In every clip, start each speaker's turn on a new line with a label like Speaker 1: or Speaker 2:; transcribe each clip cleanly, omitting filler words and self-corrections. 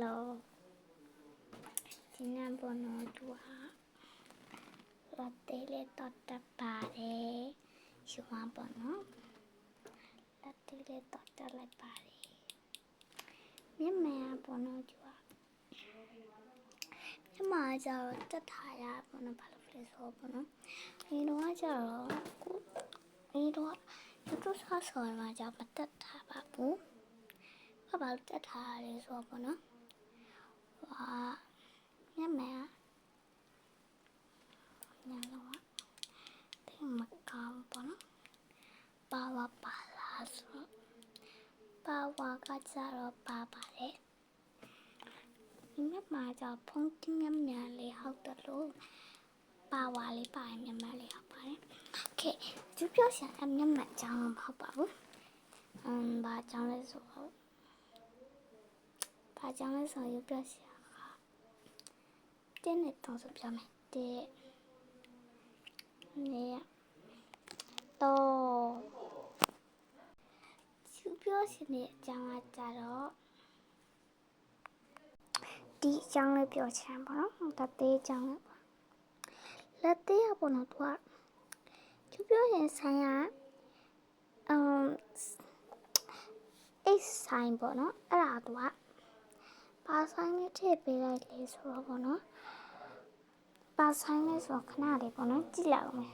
Speaker 1: Hello ဒီနေ့ပေါ်တော့သူကလာတေးလေးတော့တက်ပါတယ်ရှုံးပါနော်လာတေးလေးတော့တက်လိုက်ပါတယ်မြမပေါ်တော့သူကမြမကျတော့တက်ထားရပေါ်တော့ဘာလို့လဲဆိုပေါ်နော်ဒီတော့ကျတော့ဒီတော့သူစားဆော်မှာကျမတက်ထားပါဘူးဘာလို့တက်ထားလဲဆိုပေါ်နော်မြမညာတော့ဒီမကောင်းပေါ့နော်ပါဝါပါလားဆိုပါဝါကကြတော့ပါပါတယ်ဒီမှာကျဖုန်းတင်မြန်လေးဟောက်တယ်လို့ပါဝါလေးပါရင်မြန်လေးဟောက်ပါတယ်โอเคသူပြောချင်အမြန်အကြောင်းမဟုတ်ပါဘူးဘာအကြောင်းလဲဆိုတော့ဘာအကြောင်းလဲဆိုရင်ပြောချင်တင်းနဲ့တောင်းဆိုပြမယ်တဲ့เนี่ยတော့သူပြောချင်တဲ့အကြောင်းကကြတော့ဒီအကြောင်းလေးပြောချင်ပါတော့လက်သေးအကြောင်းလေးလက်သေးရပေါ့နော်သူပြောရင်ဆိုင်ရအိတ်ဆိုင်ပေါ့နော်အဲ့ဒါသူကပါဆိုင်နဲ့ထည့်ပေးလိုက်လေဆိုတော့ပေါ့နော်ပါဆိုင်နဲ့ဆိုခဏလေးပေါ့နော်ကြည့်လိုက်အောင်မယ်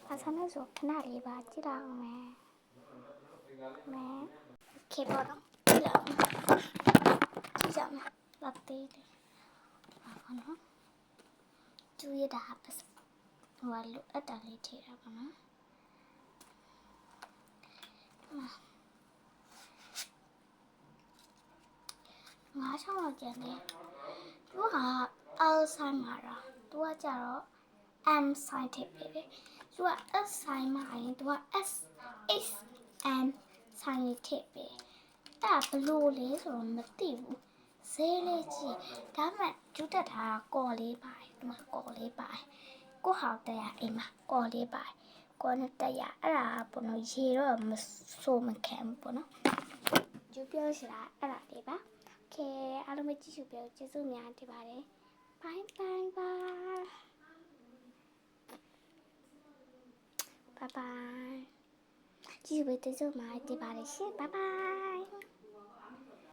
Speaker 1: ပါဆိုင်နဲ့ဆိုခဏလေးပါကြည့်လိုက်အောင်မယ်ခေပေါ့နော်ကြည့်လိုက်အောင်ကြည့်ကြမယ်လက်သေးလေးပေါ့နော်ကျူရတာပါစဟိုလိုအပ်တာလေးထည့်တာပေါ့နော်ငါးချောင်းလောက်ကျန်တယ်သူက L sign မှာတော့သူကကြတော့ M sign ထည့်ပေးတယ်သူက S sign မှာရင်သူက S H M sign ထည့်ပေးအဲ့ဒါဘလို့လဲဆိုတော့မသိဘူးဈေးလေးကြည့်ဒါမှကျူတက်တာကော်လေးပါတယ်ဒီမှာကော်လေးပါတယ်ကိုဟောက်တဲ့အိမ်မှာကော်လေးပါတယ်ကော်နဲ့တက်ရအဲ့ဒါပေါ့နော်ရေတော့မဆိုးမခံဘူးပေါ့နော်ကျူပြောချင်တာအဲ့ဒါလေးပါโอเคအားလုံးပဲကြည့်ရှုပေးကျေးဇူးများတင်ပါတယ် bye bye bye bye bye ကြည့်ရှုပေးကျေးဇူးများတင်ပါတယ်ရှင် bye bye